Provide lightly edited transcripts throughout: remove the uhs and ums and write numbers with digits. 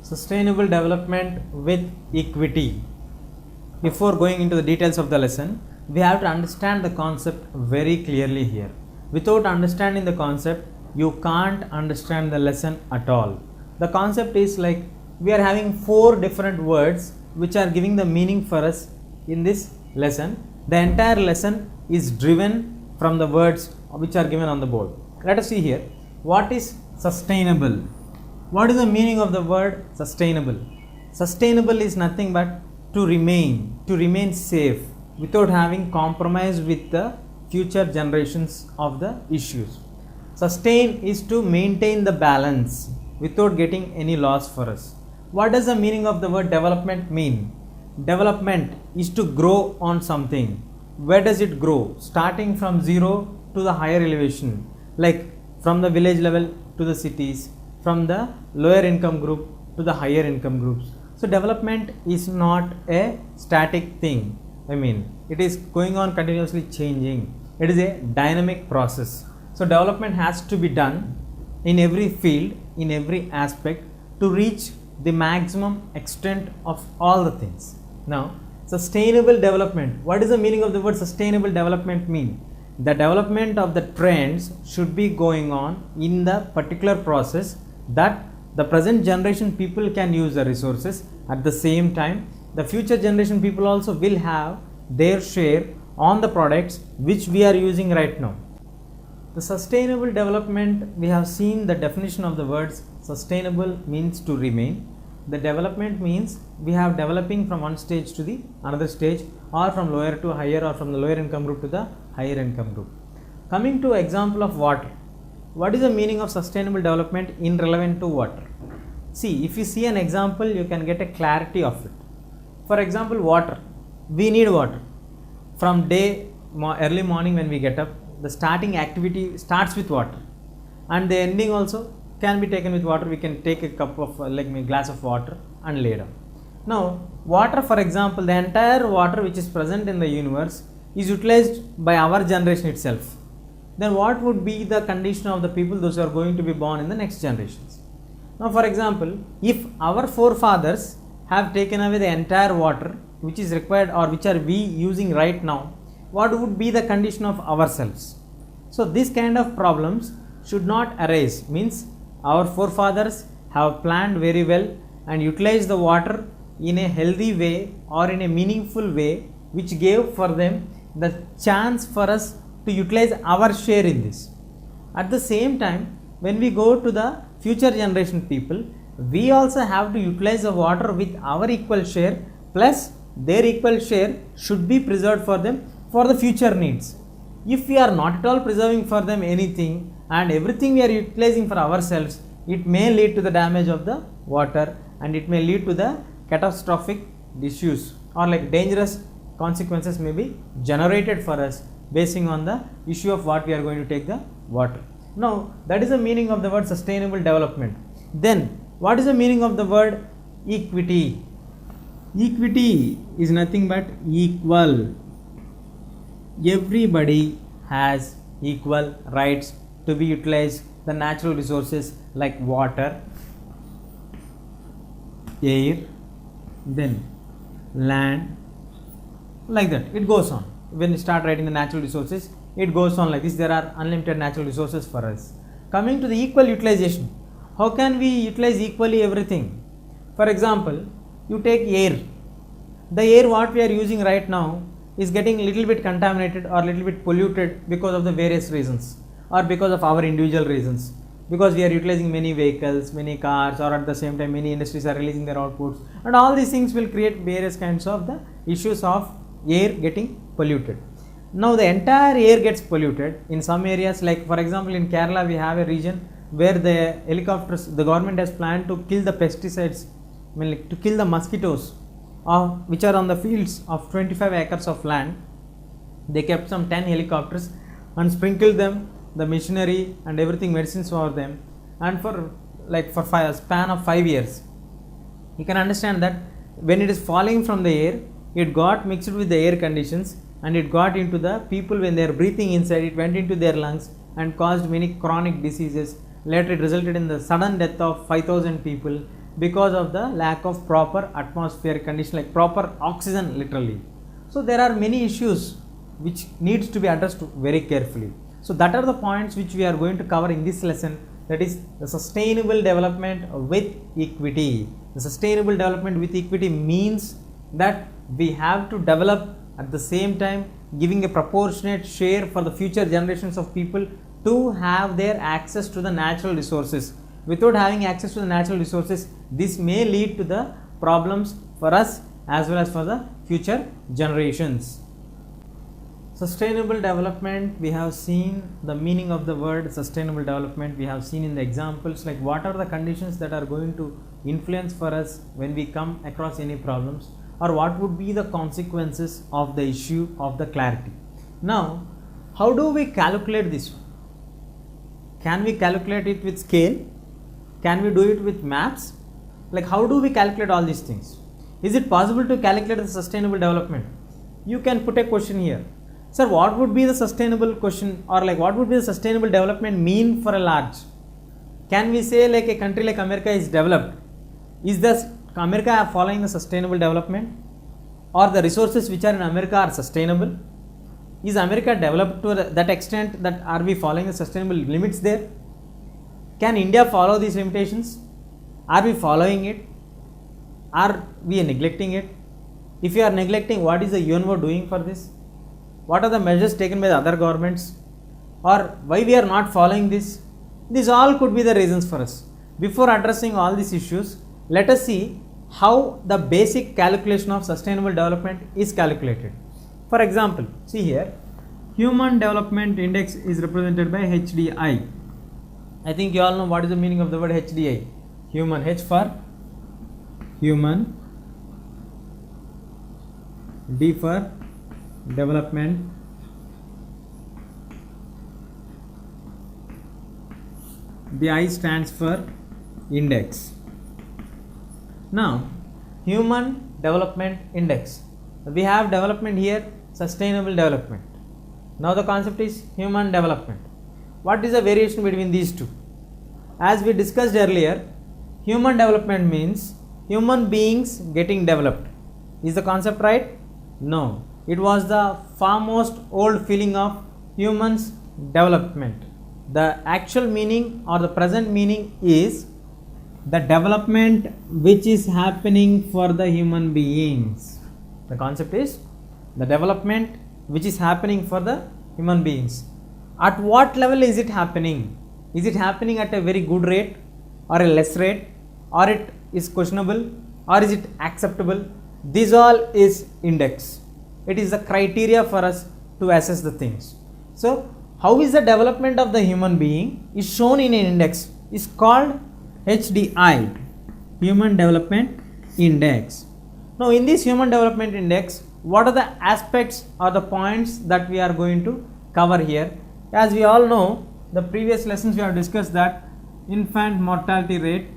Sustainable development with equity. Before going into the details of the lesson, we have to understand the concept very clearly here. Without understanding the concept, you can't understand the lesson at all. The concept is like we are having 4 different words which are giving the meaning for us in this lesson. The entire lesson is driven from the words which are given on the board. Let us see here. What is sustainable? What is the meaning of the word sustainable? Sustainable is nothing but to remain safe without having compromise with the future generations of the issues. Sustain is to maintain the balance without getting any loss for us. What does the meaning of the word development mean? Development is to grow on something. Where does it grow? Starting from zero to the higher elevation, like from the village level to the cities, from the lower income group to the higher income groups. So development is not a static thing. It is going on continuously changing. It is a dynamic process. So development has to be done in every field, in every aspect to reach the maximum extent of all the things. Now, sustainable development. What is the meaning of the word sustainable development mean? The development of the trends should be going on in the particular process that the present generation people can use the resources. At the same time, the future generation people also will have their share on the products which we are using right now. The sustainable development, we have seen the definition of the words. Sustainable means to remain. The development means we have developing from one stage to the another stage, or from lower to higher, or from the lower income group to the higher income group. Coming to example of water. What is the meaning of sustainable development in relevant to water? See, if you see an example, you can get a clarity of it. For example, water. We need water. From early morning when we get up, the starting activity starts with water, and the ending also can be taken with water. We can take a cup of glass of water and lay down. Now, water, for example, the entire water which is present in the universe is utilized by our generation itself. Then what would be the condition of the people, those who are going to be born in the next generations? Now, for example, if our forefathers have taken away the entire water which is required or which are we using right now, what would be the condition of ourselves? So, this kind of problems should not arise. Means our forefathers have planned very well and utilized the water in a healthy way or in a meaningful way, which gave for them the chance for us to utilize our share in this. At the same time, when we go to the future generation people, we also have to utilize the water with our equal share, plus their equal share should be preserved for them for the future needs. If we are not at all preserving for them anything and everything we are utilizing for ourselves, it may lead to the damage of the water, and it may lead to the catastrophic issues or dangerous consequences may be generated for us basing on the issue of what we are going to take the water. Now, that is the meaning of the word sustainable development. Then, what is the meaning of the word equity? Equity is nothing but equal. Everybody has equal rights to be utilized the natural resources like water, air, then land, like that. It goes on. When you start writing the natural resources, it goes on like this. There are unlimited natural resources for us. Coming to the equal utilization, how can we utilize equally everything? For example, you take air. The air what we are using right now is getting a little bit contaminated or little bit polluted because of the various reasons, or because of our individual reasons, because we are utilizing many vehicles, many cars, or at the same time many industries are releasing their outputs, and all these things will create various kinds of the issues of air getting polluted. Now the entire air gets polluted in some areas, like for example in Kerala we have a region where the helicopters, the government has planned to kill the pesticides, to kill the mosquitoes which are on the fields of 25 acres of land. They kept some 10 helicopters and sprinkled them the machinery and everything, medicines for them, and for a span of 5 years, you can understand that when it is falling from the air, it got mixed with the air conditions and it got into the people. When they are breathing inside, it went into their lungs and caused many chronic diseases. Later it resulted in the sudden death of 5,000 people, because of the lack of proper atmospheric condition, like proper oxygen literally. So there are many issues which needs to be addressed very carefully. So that are the points which we are going to cover in this lesson, that is the sustainable development with equity. The sustainable development with equity means that we have to develop at the same time giving a proportionate share for the future generations of people to have their access to the natural resources. Without having access to the natural resources, this may lead to the problems for us as well as for the future generations. Sustainable development, we have seen the meaning of the word sustainable development. We have seen in the examples like what are the conditions that are going to influence for us when we come across any problems, or what would be the consequences of the issue of the clarity. Now, how do we calculate this one? Can we calculate it with scale? Can we do it with maps? Like how do we calculate all these things? Is it possible to calculate the sustainable development? You can put a question here. Sir, what would be the sustainable question, or like what would be the sustainable development mean for a large? Can we say like a country like America is developed? Is this America following the sustainable development, or the resources which are in America are sustainable? Is America developed to that extent that are we following the sustainable limits there? Can India follow these limitations? Are we following it? Are we neglecting it? If you are neglecting, what is the UNO doing for this? What are the measures taken by the other governments, or why we are not following this? These all could be the reasons for us. Before addressing all these issues, let us see how the basic calculation of sustainable development is calculated. For example, see here, Human Development Index is represented by HDI. I think you all know what is the meaning of the word HDI. Human, H for human, D for development, the I stands for index. Now, Human Development Index. We have development here, sustainable development. Now the concept is human development. What is the variation between these two? As we discussed earlier, human development means human beings getting developed. Is the concept right? No. It was the foremost old feeling of humans development. The actual meaning or the present meaning is the development which is happening for the human beings. The concept is the development which is happening for the human beings. At what level is it happening? Is it happening at a very good rate or a less rate, or it is questionable, or is it acceptable? This all is index. It is the criteria for us to assess the things. So, how is the development of the human being is shown in an index, is called HDI, Human Development Index. Now, in this Human Development Index, what are the aspects or the points that we are going to cover here? As we all know, the previous lessons we have discussed that infant mortality rate,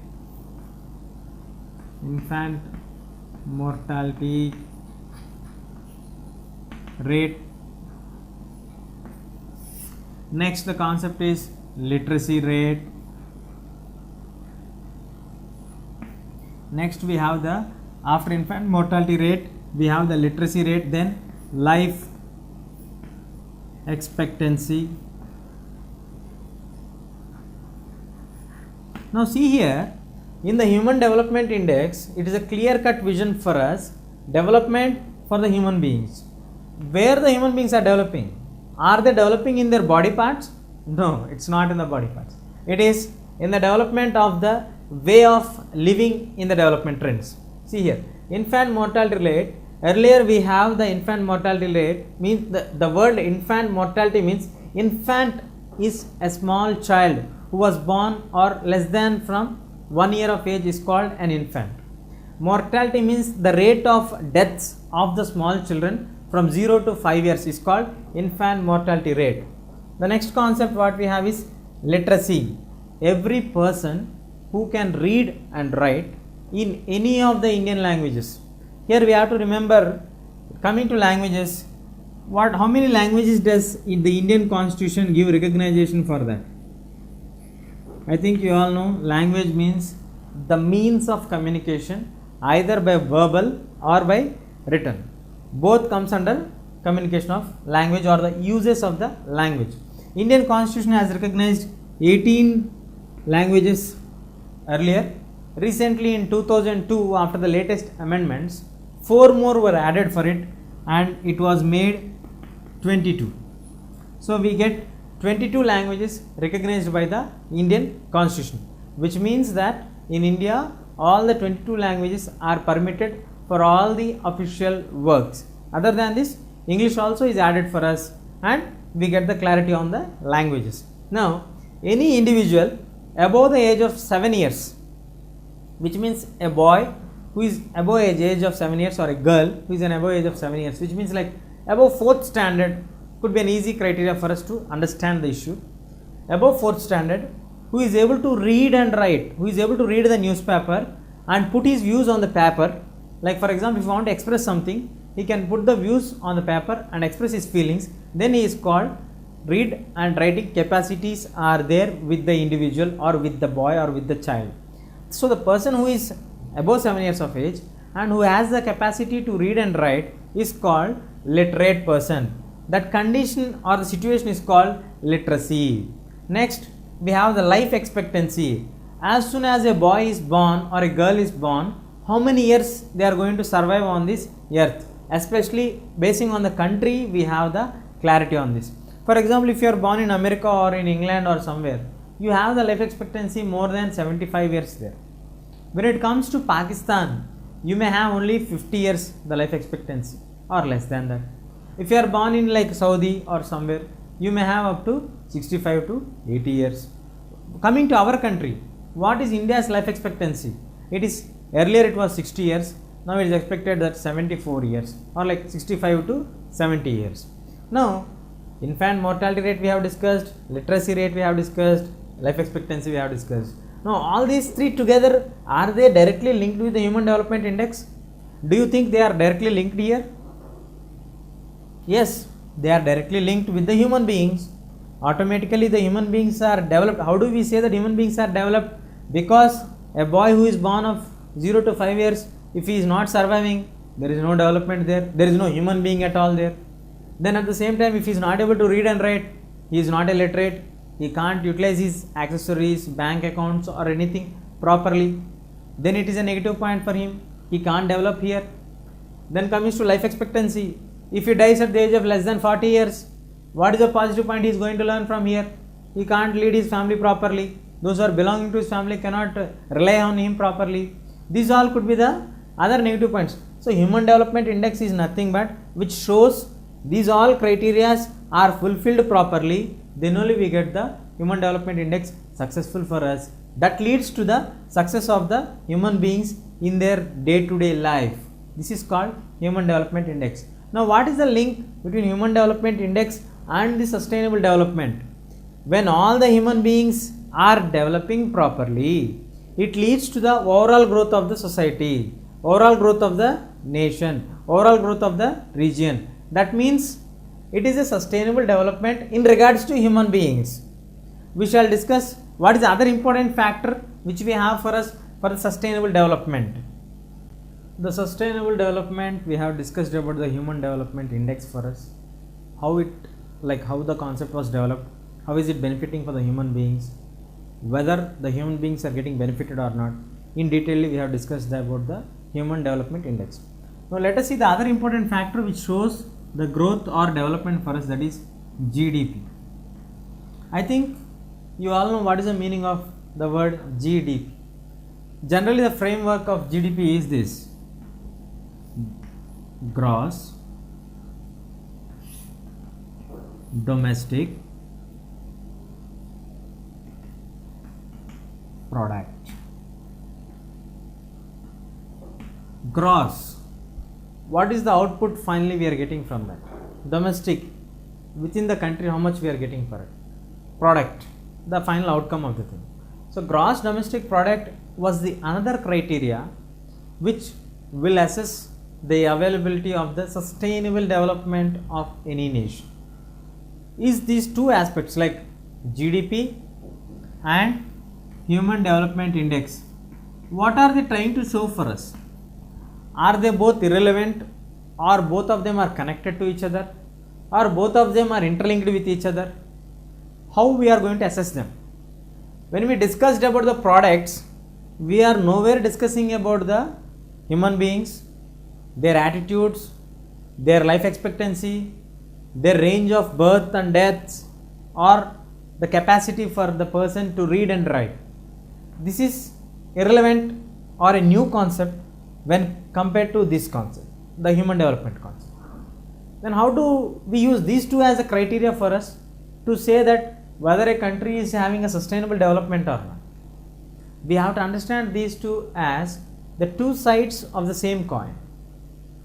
next the concept is literacy rate, next we have the after infant mortality rate we have the literacy rate, then life expectancy. Now see here, in the Human Development Index, it is a clear-cut vision for us, development for the human beings. Where the human beings are developing? Are they developing in their body parts? No, it's not in the body parts. It is in the development of the way of living in the development trends. See here, infant mortality rate. Earlier we have the infant mortality rate, means the word infant mortality means infant is a small child who was born or less than from 1 year of age is called an infant. Mortality means the rate of deaths of the small children from 0 to 5 years is called infant mortality rate. The next concept what we have is literacy. Every person who can read and write in any of the Indian languages. Here we have to remember, coming to languages, how many languages does the Indian Constitution give recognition for that? I think you all know language means the means of communication either by verbal or by written. Both comes under communication of language or the uses of the language. Indian Constitution has recognized 18 languages earlier. Recently in 2002, after the latest amendments, 4 more were added for it and it was made 22. So we get 22 languages recognized by the Indian Constitution, which means that in India all the 22 languages are permitted for all the official works. Other than this, English also is added for us and we get the clarity on the languages. Now, any individual above the age of 7 years, which means a boy who is above age of 7 years or a girl who is an above age of 7 years, which means like above 4th standard could be an easy criteria for us to understand the issue. Above 4th standard, who is able to read and write, who is able to read the newspaper and put his views on the paper. Like for example, if you want to express something, he can put the views on the paper and express his feelings, then he is called. Read and writing capacities are there with the individual or with the boy or with the child. So the person who is above 7 years of age and who has the capacity to read and write is called literate person. That condition or the situation is called literacy. Next, we have the life expectancy. As soon as a boy is born or a girl is born, how many years they are going to survive on this earth? Especially basing on the country, we have the clarity on this. For example, if you are born in America or in England or somewhere, you have the life expectancy more than 75 years there. When it comes to Pakistan, you may have only 50 years the life expectancy or less than that. If you are born in like Saudi or somewhere, you may have up to 65 to 80 years. Coming to our country, what is India's life expectancy? It is earlier it was 60 years, now it is expected that 74 years or like 65 to 70 years. Now, infant mortality rate we have discussed, literacy rate we have discussed, life expectancy we have discussed. Now, all these three together, are they directly linked with the Human Development Index? Do you think they are directly linked here? Yes, they are directly linked with the human beings. Automatically the human beings are developed. How do we say that human beings are developed? Because a boy who is born of 0 to 5 years, if he is not surviving, there is no development there, there is no human being at all there. Then at the same time, if he is not able to read and write, he is not a literate, he can't utilize his accessories, bank accounts or anything properly, then it is a negative point for him, he can't develop here. Then comes to life expectancy. If he dies at the age of less than 40 years, what is the positive point he is going to learn from here? He can't lead his family properly. Those who are belonging to his family cannot rely on him properly. These all could be the other negative points. So, Human Development Index is nothing but which shows these all criterias are fulfilled properly, then only we get the Human Development Index successful for us. That leads to the success of the human beings in their day-to-day life. This is called Human Development Index. Now, what is the link between Human Development Index and the sustainable development? When all the human beings are developing properly, it leads to the overall growth of the society, overall growth of the nation, overall growth of the region. That means it is a sustainable development in regards to human beings. We shall discuss what is the other important factor which we have for us for the sustainable development. The sustainable development, we have discussed about the Human Development Index for us, how the concept was developed, how is it benefiting for the human beings, whether the human beings are getting benefited or not. In detail, we have discussed about the Human Development Index. Now, let us see the other important factor which shows the growth or development for us, that is GDP. I think you all know what is the meaning of the word GDP. Generally, the framework of GDP is this: gross domestic product. Gross, what is the output finally we are getting from that? Domestic, within the country how much we are getting for it. Product, the final outcome of the thing. So gross domestic product was the another criteria which will assess the availability of the sustainable development of any nation. Is these two aspects like GDP and Human Development Index what are they trying to show for us? Are they both irrelevant, or both of them are connected to each other, or both of them are interlinked with each other? How we are going to assess them? When we discussed about the products, we are nowhere discussing about the human beings, their attitudes, their life expectancy, their range of birth and deaths, or the capacity for the person to read and write. This is irrelevant or a new concept when compared to this concept, the human development concept. Then how do we use these two as a criteria for us to say that whether a country is having a sustainable development or not? We have to understand these two as the two sides of the same coin.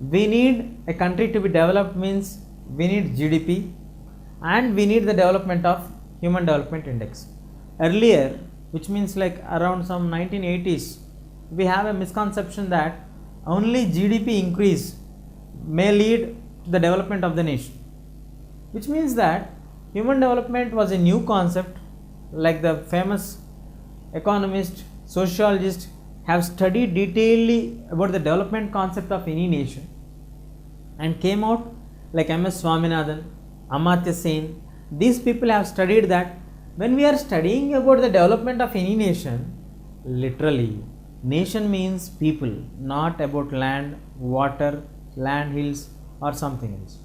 We need a country to be developed means we need GDP and we need the development of Human Development Index. Earlier, which means like around some 1980s, we have a misconception that only GDP increase may lead to the development of the nation, which means that human development was a new concept, like the famous economist, sociologist have studied detailedly about the development concept of any nation and came out like M.S. Swaminathan, Amartya Sen. These people have studied that when we are studying about the development of any nation, literally, nation means people, not about land, water, land hills or something else.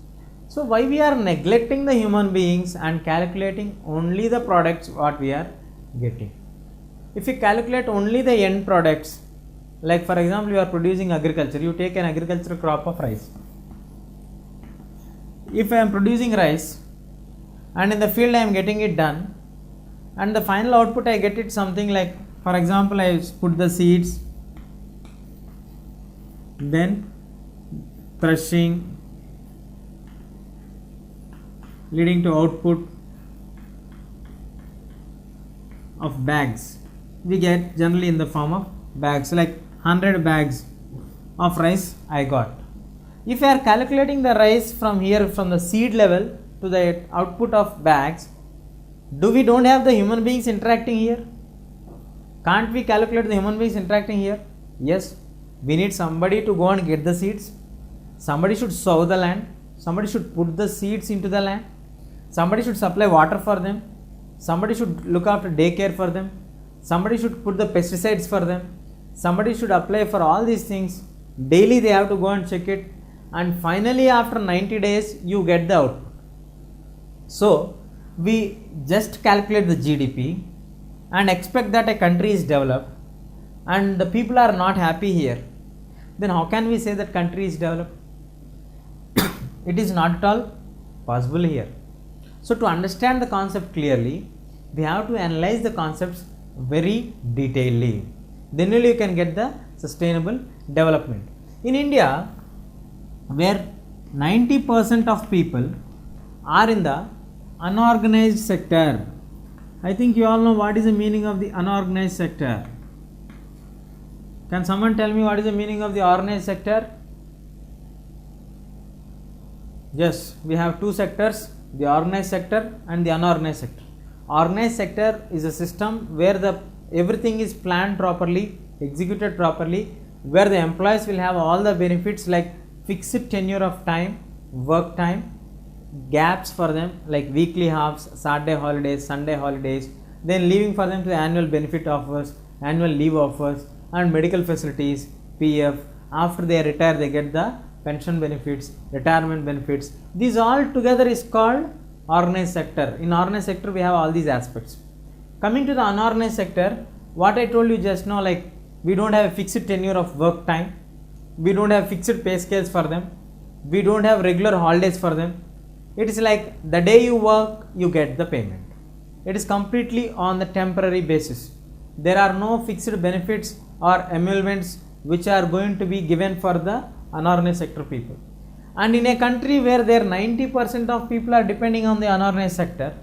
So why we are neglecting the human beings and calculating only the products what we are getting? If you calculate only the end products, like for example you are producing agriculture, you take an agricultural crop of rice. If I am producing rice and in the field I am getting it done, and the final output I get it something like, for example, I put the seeds, then threshing, leading to output of bags. We get generally in the form of bags, like 100 bags of rice I got. If I are calculating the rice from here, from the seed level to the output of bags, do we don't have the human beings interacting here? Can't we calculate the human beings interacting here? Yes, we need somebody to go and get the seeds. Somebody should sow the land. Somebody should put the seeds into the land. Somebody should supply water for them. Somebody should look after daycare for them. Somebody should put the pesticides for them. Somebody should apply for all these things. Daily they have to go and check it. And finally after 90 days you get the output. So we just calculate the GDP and expect that a country is developed and the people are not happy here. Then how can we say that country is developed? It is not at all possible here. So to understand the concept clearly, we have to analyze the concepts very detailedly. Then only you can get the sustainable development. In India, where 90% of people are in the unorganized sector. I think you all know what is the meaning of the unorganized sector. Can someone tell me what is the meaning of the organized sector? Yes, we have two sectors, the organized sector and the unorganized sector. Organized sector is a system where everything is planned properly, executed properly, where the employees will have all the benefits like fixed tenure of time, work time, gaps for them like weekly halves, Saturday holidays, Sunday holidays, then leaving for them to the annual benefit offers, annual leave offers and medical facilities, PF. After they retire they get the pension benefits, retirement benefits. These all together is called organized sector. In organized sector we have all these aspects. Coming to the unorganized sector, what I told you just now, like we don't have a fixed tenure of work time, we don't have fixed pay scales for them, we don't have regular holidays for them. It is like the day you work, you get the payment. It is completely on the temporary basis. There are no fixed benefits or emoluments which are going to be given for the unorganized sector people. And in a country where there 90% of people are depending on the unorganized sector,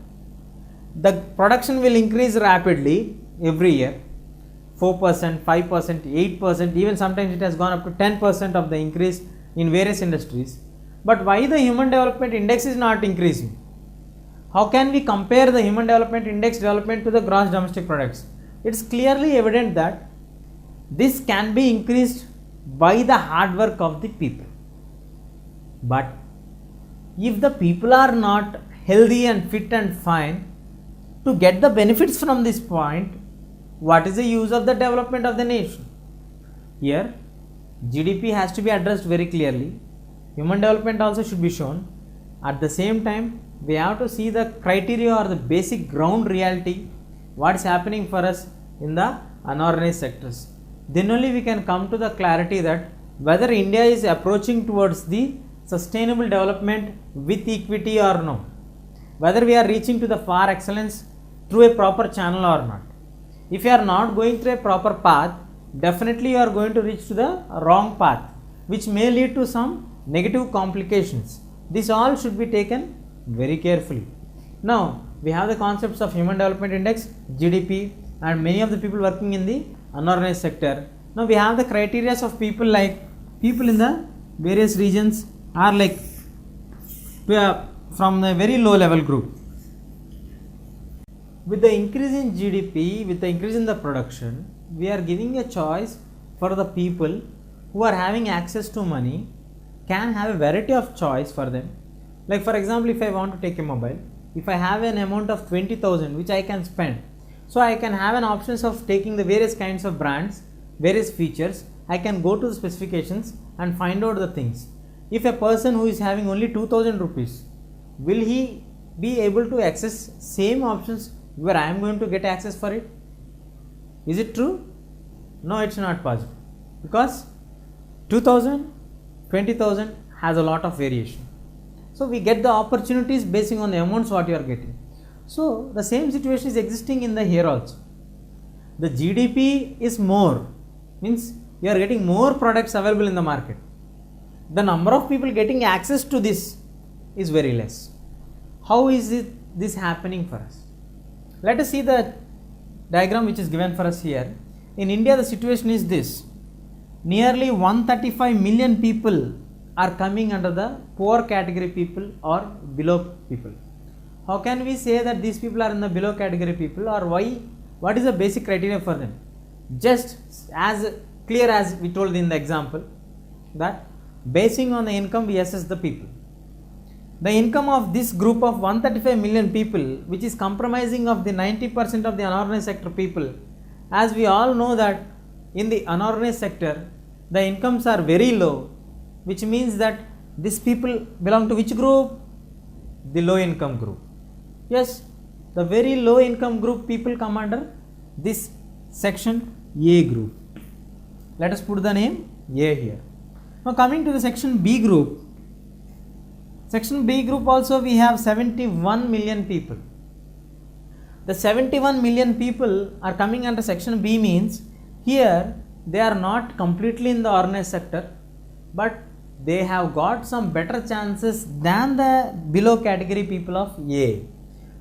the production will increase rapidly every year. 4%, 5%, 8%, even sometimes it has gone up to 10% of the increase in various industries. But why the human development index is not increasing? How can we compare the human development index development to the gross domestic products? It is clearly evident that This can be increased by the hard work of the people. But if the people are not healthy and fit and fine to get the benefits from this point, what is the use of the development of the nation? Here, GDP has to be addressed very clearly. Human development also should be shown. At the same time, we have to see the criteria or the basic ground reality, what is happening for us in the unorganized sectors. Then only we can come to the clarity that whether India is approaching towards the sustainable development with equity or no, whether we are reaching to the far excellence through a proper channel or not. If you are not going through a proper path, definitely you are going to reach to the wrong path, which may lead to some negative complications. This all should be taken very carefully. Now we have the concepts of Human Development Index, GDP, and many of the people working in the unorganized sector. Now we have the criteria of people, like people in the various regions are like from the very low level group. With the increase in GDP, with the increase in the production, we are giving a choice for the people who are having access to money, can have a variety of choice for them. Like for example, if I want to take a mobile, if I have an amount of 20,000 which I can spend, so I can have an options of taking the various kinds of brands, various features. I can go to the specifications and find out the things. If a person who is having only 2,000 rupees, will he be able to access same options where I am going to get access for it? Is it true? No, it's not possible, because 2,000, 20,000 has a lot of variation. So we get the opportunities basing on the amounts what you are getting. So the same situation is existing in the here also. The GDP is more, means you are getting more products available in the market. The number of people getting access to this is very less. How is this happening for us? Let us see the diagram which is given for us here. In India, the situation is this: nearly 135 million people are coming under the poor category people or below people. How can we say that these people are in the below category people, or why? What is the basic criteria for them? Just as clear as we told in the example, that basing on the income we assess the people. The income of this group of 135 million people, which is comprising of the 90% of the unorganized sector people, as we all know that in the unorganized sector the incomes are very low, which means that these people belong to which group? The low income group. Yes, the very low income group people come under this section A group. Let us put the name A here. Now coming to the section B group. Section B group also we have 71 million people. The 71 million people are coming under section B, means here they are not completely in the organized sector, but they have got some better chances than the below category people of A,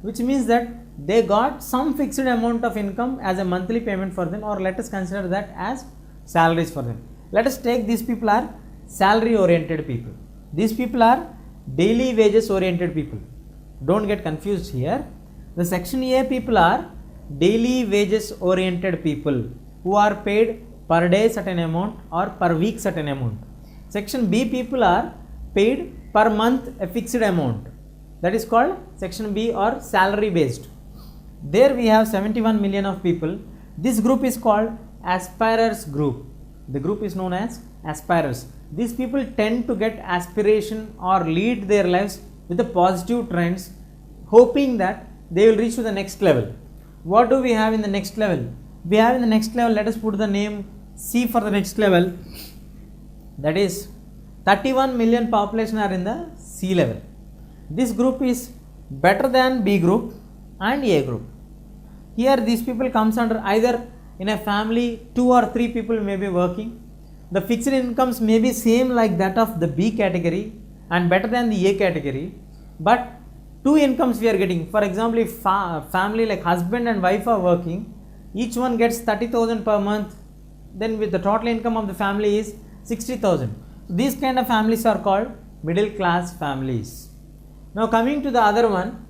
which means that they got some fixed amount of income as a monthly payment for them, or let us consider that as salaries for them. Let us take these people are salary oriented people. These people are daily wages oriented people. Don't get confused here. The section A people are daily wages oriented people who are paid per day certain amount or per week certain amount. Section B people are paid per month a fixed amount. That is called section B or salary based. There we have 71 million of people. This group is called aspirers group. The group is known as aspirers. These people tend to get aspiration or lead their lives with the positive trends, hoping that they will reach to the next level. What do we have in the next level? We have in the next level, let us put the name C for the next level. That is 31 million population are in the C level. This group is better than B group and A group. Here these people comes under either in a family 2 or 3 people may be working. The fixed incomes may be same like that of the B category and better than the A category, but 2 incomes we are getting. For example, if family like husband and wife are working, each one gets 30,000 per month, then with the total income of the family is 60,000. These kind of families are called middle class families. Now coming to the other one,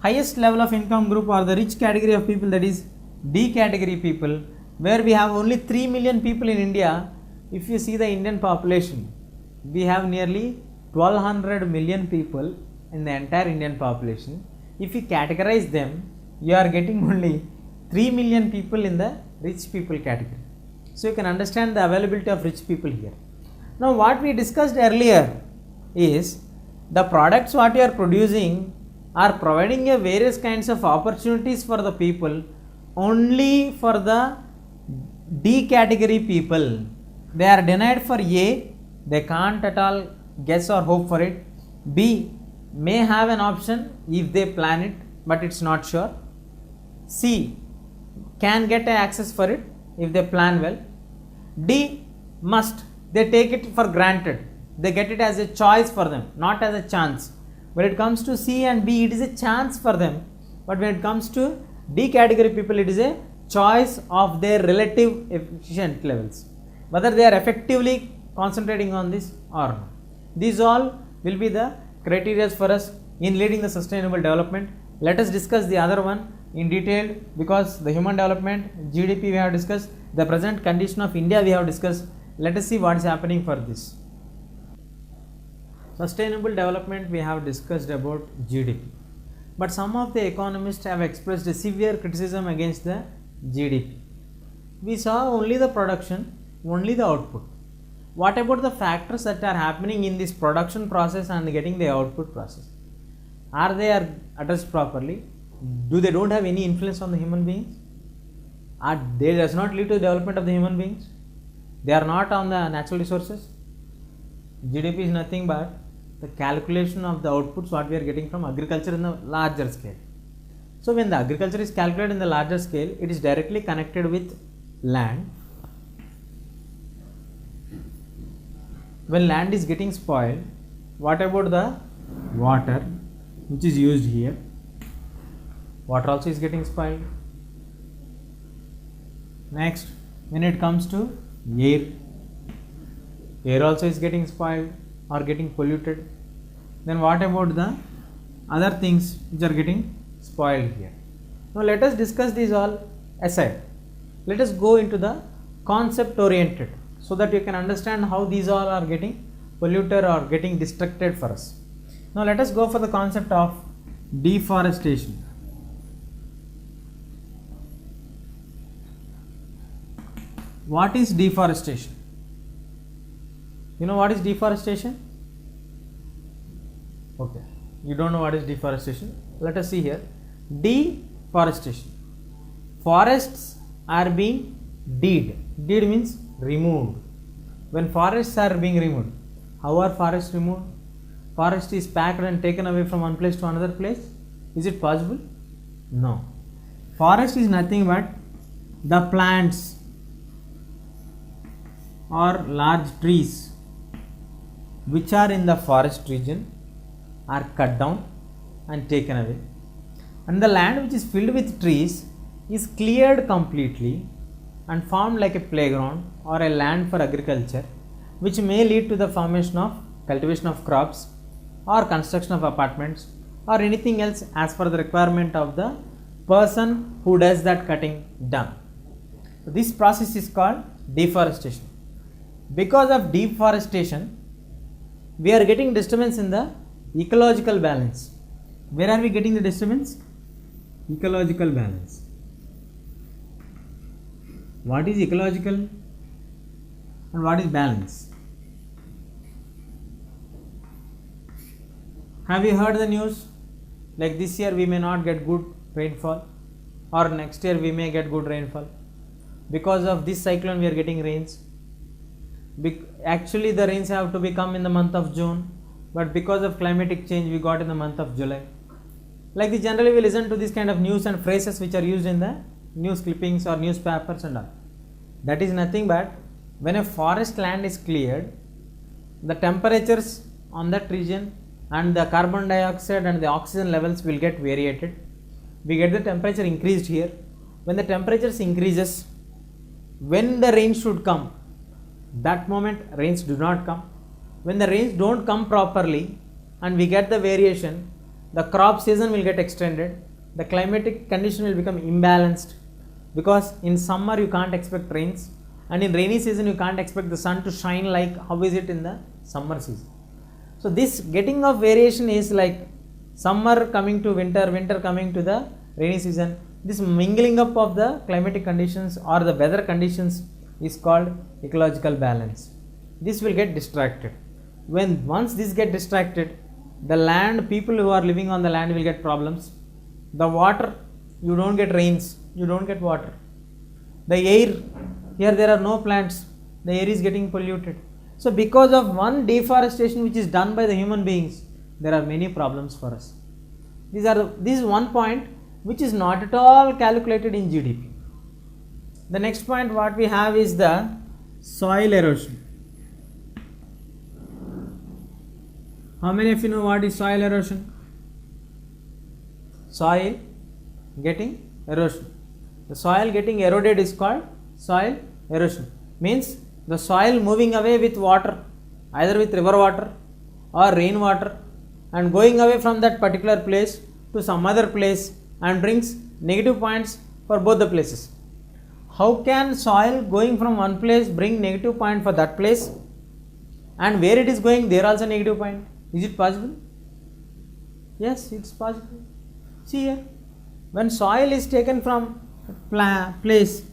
highest level of income group or the rich category of people, that is D category people. where we have only 3 million people in India. If you see the Indian population, we have nearly 1200 million people in the entire Indian population. If you categorize them, you are getting only 3 million people in the rich people category. So you can understand the availability of rich people here. Now what we discussed earlier is the products what you are producing are providing a various kinds of opportunities for the people only for the D category people. They are denied for A, they can't at all guess or hope for it. B may have an option if they plan it, but it's not sure. C can get access for it if they plan well. D must, they take it for granted, they get it as a choice for them, not as a chance. When it comes to C and B, it is a chance for them, but when it comes to D category people, it is a choice of their relative efficient levels, whether they are effectively concentrating on this or not. These all will be the criteria for us in leading the sustainable development. Let us discuss the other one in detail, because the human development, GDP we have discussed, the present condition of India we have discussed. Let us see what is happening for this. Sustainable development we have discussed about GDP, but some of the economists have expressed a severe criticism against the GDP. We saw only the production, only the output. What about the factors that are happening in this production process and getting the output process? Are they addressed properly? Do they don't have any influence on the human beings? They does not lead to the development of the human beings? They are not on the natural resources? GDP is nothing but the calculation of the outputs what we are getting from agriculture in the larger scale. So when the agriculture is calculated in the larger scale, it is directly connected with land. When land is getting spoiled, what about the water which is used here? Water also is getting spoiled. Next, when it comes to air, air also is getting spoiled or getting polluted. Then what about the other things which are getting spoiled here? Now let us discuss these all aside. Let us go into the concept oriented, so that you can understand how these all are getting polluted or getting destructed for us. Now let us go for the concept of deforestation. What is deforestation? You know what is deforestation? Okay, you don't know what is deforestation. Let us see here. Deforestation. Forests are being deed. Deed means removed. When forests are being removed, how are forests removed? Forest is packed and taken away from one place to another place. Is it possible? No. Forest is nothing but the plants or large trees which are in the forest region are cut down and taken away, and the land which is filled with trees is cleared completely and formed like a playground or a land for agriculture, which may lead to the formation of cultivation of crops or construction of apartments or anything else as per the requirement of the person who does that cutting down. So this process is called deforestation. Because of deforestation, we are getting disturbance in the ecological balance. Where are we getting the disturbance? Ecological balance. What is ecological and what is balance? Have you heard the news? Like this year we may not get good rainfall, or next year we may get good rainfall. Because of this cyclone we are getting rains. Actually the rains have to be come in the month of June, but because of climatic change we got in the month of July. Like this, generally we listen to this kind of news and phrases which are used in the news clippings or newspapers and all. That is nothing but when a forest land is cleared, the temperatures on that region and the carbon dioxide and the oxygen levels will get variated. We get the temperature increased here. When the temperatures increases, when the rain should come, that moment rains do not come. When the rains don't come properly and we get the variation, the crop season will get extended, the climatic condition will become imbalanced, because in summer you can't expect rains, and in rainy season you can't expect the sun to shine like how is it in the summer season. So this getting of variation is like summer coming to winter, winter coming to the rainy season. This mingling up of the climatic conditions or the weather conditions is called ecological balance. This will get distracted. When once this get distracted, the land, people who are living on the land will get problems. The water, you don't get rains, you don't get water. The air, here there are no plants, the air is getting polluted. So because of one deforestation which is done by the human beings, there are many problems for us. This is one point which is not at all calculated in GDP. The next point what we have is the soil erosion. How many of you know what is soil erosion? Soil getting erosion. The soil getting eroded is called soil erosion. Means the soil moving away with water, either with river water or rain water, and going away from that particular place to some other place and brings negative points for both the places. How can soil going from one place bring negative point for that place, and where it is going there also negative point? Is it possible? Yes, it's possible. See here, when soil is taken from place,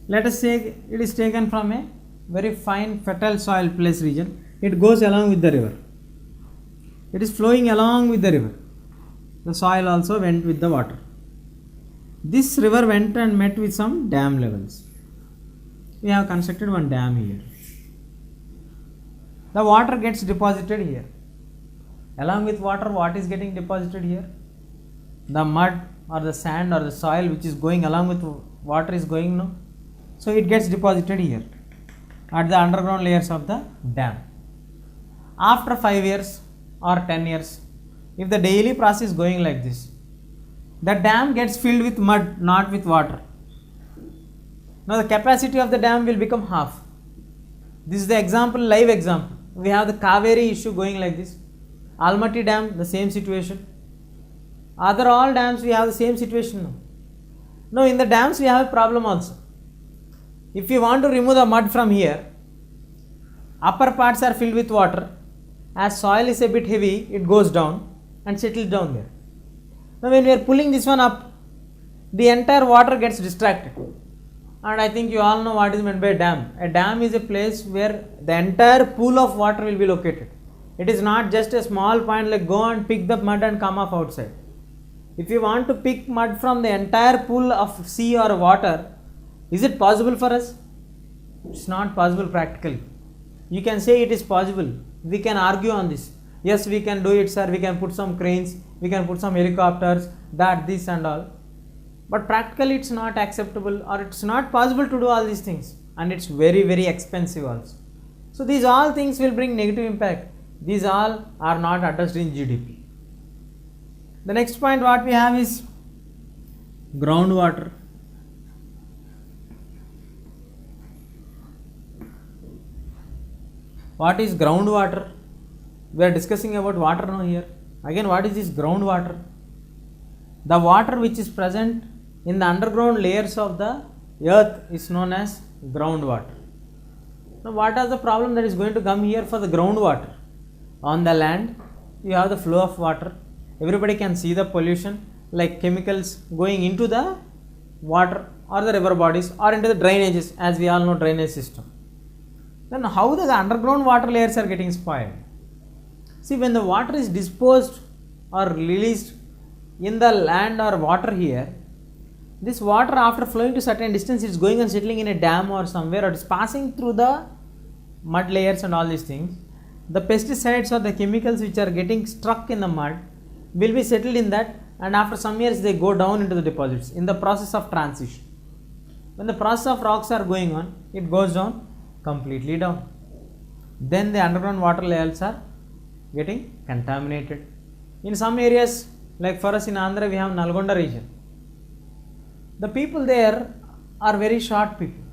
let us say it is taken from a very fine fertile soil place region, it goes along with the river. It is flowing along with the river. The soil also went with the water. This river went and met with some dam levels. We have constructed one dam here. The water gets deposited here. Along with water, what is getting deposited here? The mud or the sand or the soil which is going along with water is going, no? So it gets deposited here at the underground layers of the dam. After 5 years or 10 years, if the daily process is going like this, the dam gets filled with mud, not with water. Now the capacity of the dam will become half. This is the example, live example. We have the Kaveri issue going like this. Almaty dam, the same situation. Other all dams we have the same situation now. Now in the dams we have a problem also. If you want to remove the mud from here, upper parts are filled with water. As soil is a bit heavy, it goes down and settles down there. Now when we are pulling this one up, the entire water gets distracted. And I think you all know what is meant by a dam. A dam is a place where the entire pool of water will be located. It is not just a small point like go and pick the mud and come off outside. If you want to pick mud from the entire pool of sea or water, is it possible for us? It's not possible practically. You can say it is possible. We can argue on this. Yes, we can do it, sir. We can put some cranes, we can put some helicopters, that, this and all. But practically it's not acceptable, or it's not possible to do all these things, and it's very, very expensive also. So these all things will bring negative impact. These all are not addressed in GDP. The next point what we have is groundwater. What is groundwater? We are discussing about water now here. Again, what is this groundwater? The water which is present in the underground layers of the earth is known as groundwater. Now, what is the problem that is going to come here for the groundwater? On the land, you have the flow of water. Everybody can see the pollution like chemicals going into the water or the river bodies or into the drainages, as we all know drainage system. Then how the underground water layers are getting spoiled? See, when the water is disposed or released in the land or water here, this water after flowing to certain distance is going and settling in a dam or somewhere, or it is passing through the mud layers and all these things. The pesticides or the chemicals which are getting stuck in the mud will be settled in that, and after some years they go down into the deposits in the process of transition. When the process of rocks are going on, it goes down completely down. Then the underground water layers are getting contaminated. In some areas, like for us in Andhra, we have Nalgonda region. The people there are very short people.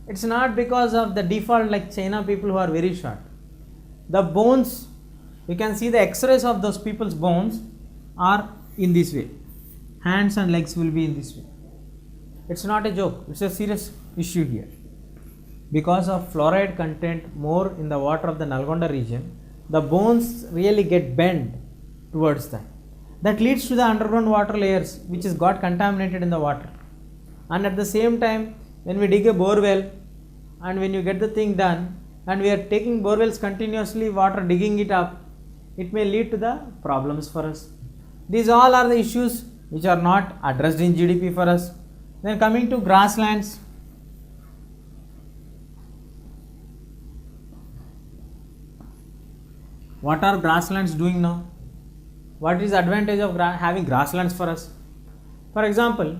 It's not because of the default like China people who are very short. The bones, you can see the x-rays of those people's bones are in this way. Hands and legs will be in this way. It's not a joke, it's a serious issue here. Because of fluoride content more in the water of the Nalgonda region, the bones really get bent towards that. That leads to the underground water layers which is got contaminated in the water. And at the same time, when we dig a bore well and when you get the thing done and we are taking bore wells continuously, water digging it up, it may lead to the problems for us. These all are the issues which are not addressed in GDP for us. Then coming to grasslands. What are grasslands doing now? What is the advantage of having grasslands for us? For example,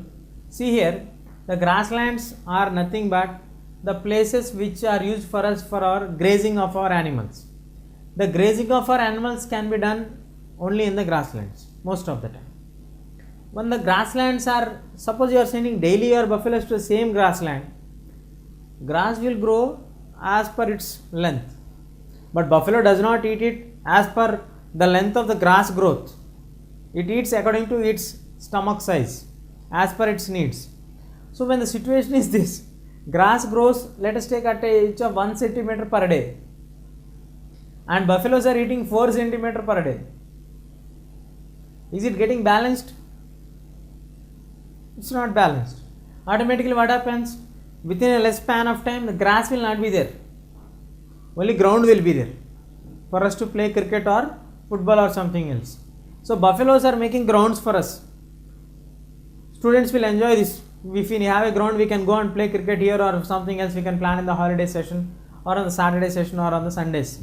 see here, the grasslands are nothing but the places which are used for us for our grazing of our animals. The grazing of our animals can be done only in the grasslands most of the time. When the grasslands are, suppose you are sending daily your buffaloes to the same grassland, grass will grow as per its length, but buffalo does not eat it as per the length of the grass growth. It eats according to its stomach size as per its needs. So when the situation is this, grass grows, let us take at a each of 1 centimeter per day, and buffaloes are eating 4 centimeter per day. Is it getting balanced? It's not balanced. Automatically what happens? Within a less span of time, the grass will not be there. Only ground will be there for us to play cricket or football or something else. So buffaloes are making grounds for us. Students will enjoy this. If we have a ground, we can go and play cricket here or something else we can plan in the holiday session or on the Saturday session or on the Sundays.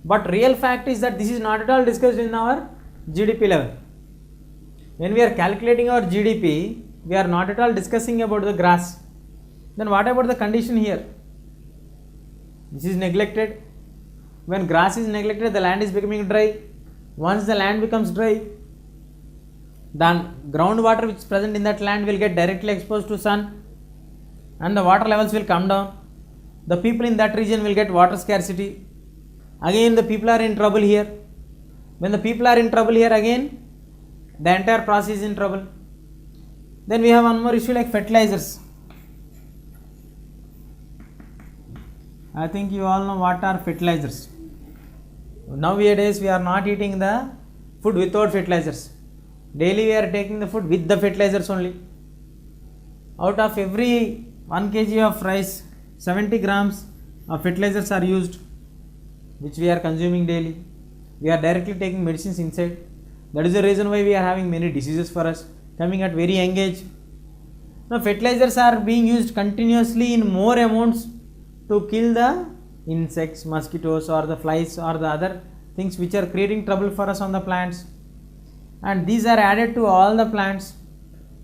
But real fact is that this is not at all discussed in our GDP level. When we are calculating our GDP, we are not at all discussing about the grass. Then what about the condition here? This is neglected. When grass is neglected, the land is becoming dry. Once the land becomes dry, then groundwater which is present in that land will get directly exposed to sun and the water levels will come down. The people in that region will get water scarcity. Again the people are in trouble here. When the people are in trouble here, again the entire process is in trouble. Then we have one more issue like fertilizers. I think you all know what are fertilizers. Nowadays we are not eating the food without fertilizers. Daily we are taking the food with the fertilizers only. Out of every 1 kg of rice, 70 grams of fertilizers are used, which we are consuming daily. We are directly taking medicines inside. That is the reason why we are having many diseases for us coming at very young age. Now fertilizers are being used continuously in more amounts to kill the insects, mosquitoes or the flies or the other things which are creating trouble for us on the plants. And these are added to all the plants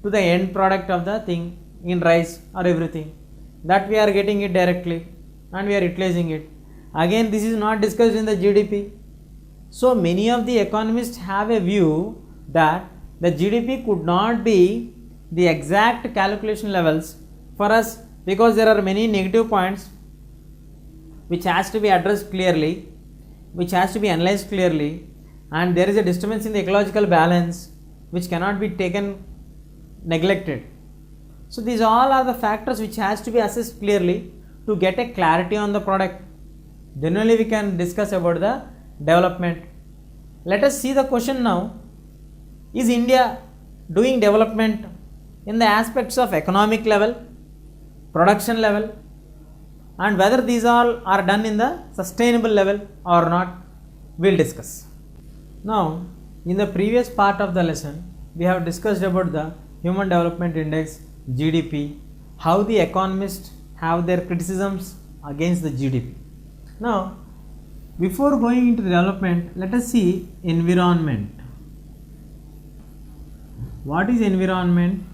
to the end product of the thing in rice or everything that we are getting it directly and we are utilizing it. Again this is not discussed in the GDP. So many of the economists have a view that the GDP could not be the exact calculation levels for us because there are many negative points which has to be addressed clearly, which has to be analyzed clearly, and there is a disturbance in the ecological balance which cannot be taken neglected. So these all are the factors which has to be assessed clearly to get a clarity on the product. Then only we can discuss about the development. Let us see the question now. Is India doing development in the aspects of economic level, production level, and whether these all are done in the sustainable level or not? We'll discuss. Now, in the previous part of the lesson, we have discussed about the Human Development Index, GDP, how the economists have their criticisms against the GDP. Now, before going into development, let us see environment. What is environment?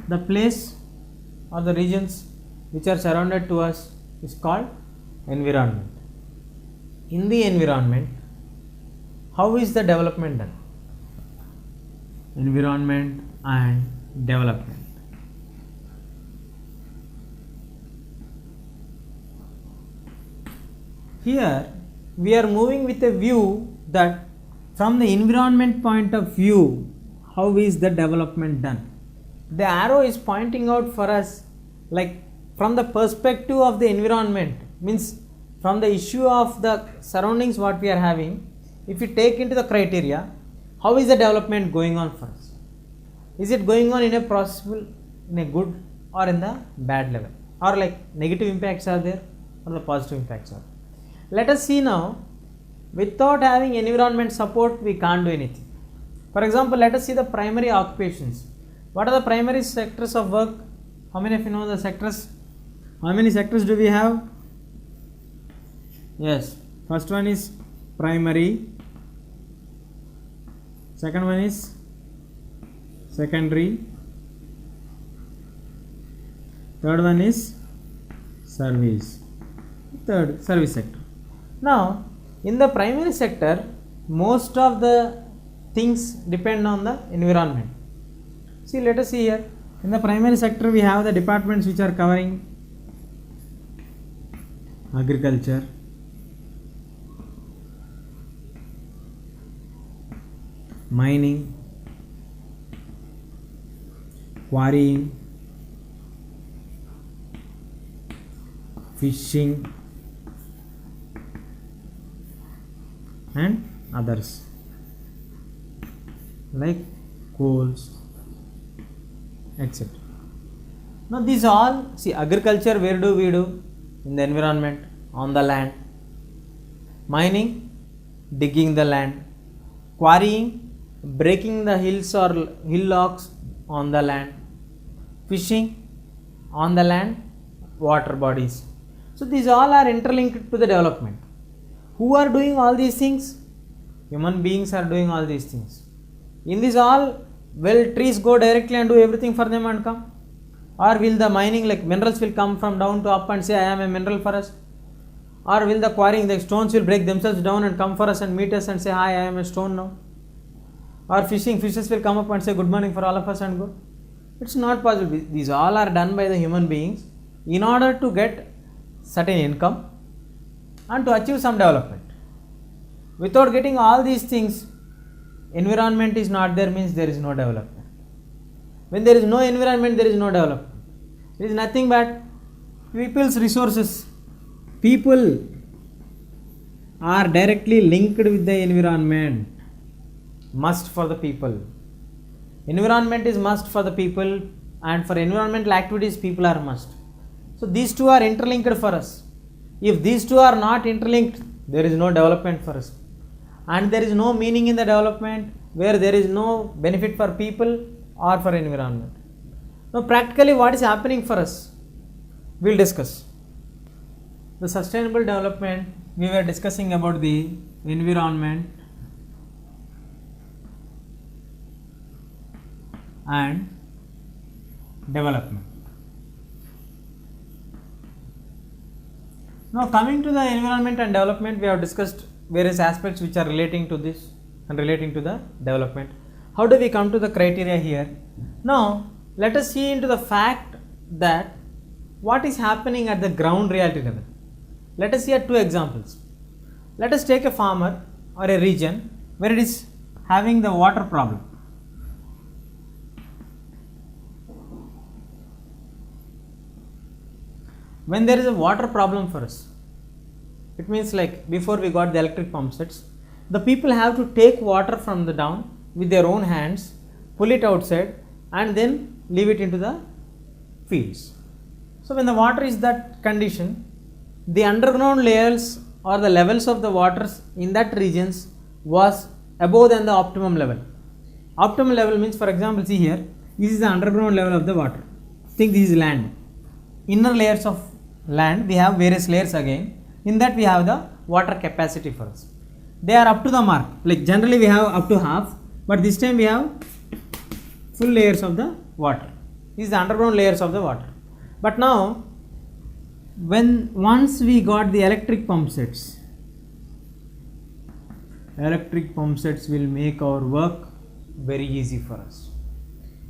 The place or the regions which are surrounded to us is called environment. In the environment, how is the development done? Environment and development. Here we are moving with a view that from the environment point of view, how is the development done? the arrow is pointing out for us, like from the perspective of the environment, means from the issue of the surroundings what we are having. If we take into the criteria, how is the development going on for us? Is it going on in a possible, in a good or in the bad level, or like negative impacts are there or the positive impacts are? Let us see now. Without having environment support, we can't do anything. For example, let us see the primary occupations. What are the primary sectors of work? How many of you know the sectors? How many sectors do we have? Yes, first one is primary, second one is secondary, third one is service, third service sector. Now in the primary sector, most of the things depend on the environment. See, let us see here. In the primary sector, we have the departments which are covering agriculture, mining, quarrying, fishing, and others like coals, etc. Now these all, see, agriculture, where do we do? In the environment, on the land. Mining, digging the land. Quarrying, breaking the hills or hillocks on the land. Fishing, on the land, water bodies. So these all are interlinked to the development. Who are doing all these things? Human beings are doing all these things. In this all, will trees go directly and do everything for them and come? Or will the mining, like minerals will come from down to up and say, I am a mineral for us? Or will the quarrying, the stones will break themselves down and come for us and meet us and say, hi, I am a stone now? Or fishing, fishes will come up and say good morning for all of us and go? It's not possible. These all are done by the human beings in order to get certain income and to achieve some development. Without getting all these things, environment is not there, means there is no development. When there is no environment, there is no development. It is nothing but people's resources. People are directly linked with the environment. Must for the people. Environment is must for the people, and for environmental activities, people are must. So these two are interlinked for us. If these two are not interlinked, there is no development for us. And there is no meaning in the development where there is no benefit for people or for environment. Now practically what is happening for us? We will discuss. The sustainable development, we were discussing about the environment and development. Now coming to the environment and development, we have discussed various aspects which are relating to this and relating to the development. How do we come to the criteria here? Now let us see into the fact that what is happening at the ground reality level. Let us see at two examples. Let us take a farmer or a region where it is having the water problem. When there is a water problem for us, it means like before we got the electric pump sets, the people have to take water from the down with their own hands, pull it outside and then leave it into the fields. So when the water is that condition, the underground layers or the levels of the waters in that regions was above than the optimum level. Optimum level means, for example, see here, this is the underground level of the water. Think this is land. Inner layers of land, we have various layers again. In that we have the water capacity for us. They are up to the mark. Like generally we have up to half, but this time we have full layers of the water. This is the underground layers of the water. But now, once we got the electric pump sets will make our work very easy for us.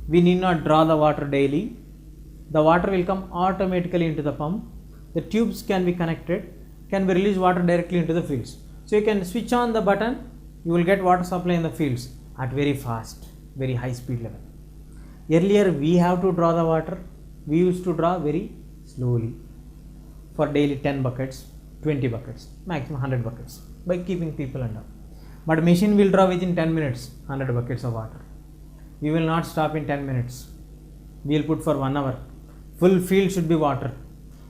We need not draw the water daily. The water will come automatically into the pump. The tubes can be connected, can be released water directly into the fields. So you can switch on the button, you will get water supply in the fields at very fast, very high speed level. Earlier we have to draw the water. We used to draw very slowly for daily 10 buckets, 20 buckets, maximum 100 buckets by keeping people under. But machine will draw within 10 minutes 100 buckets of water. We will not stop in 10 minutes. We will put for 1 hour. Full field should be watered,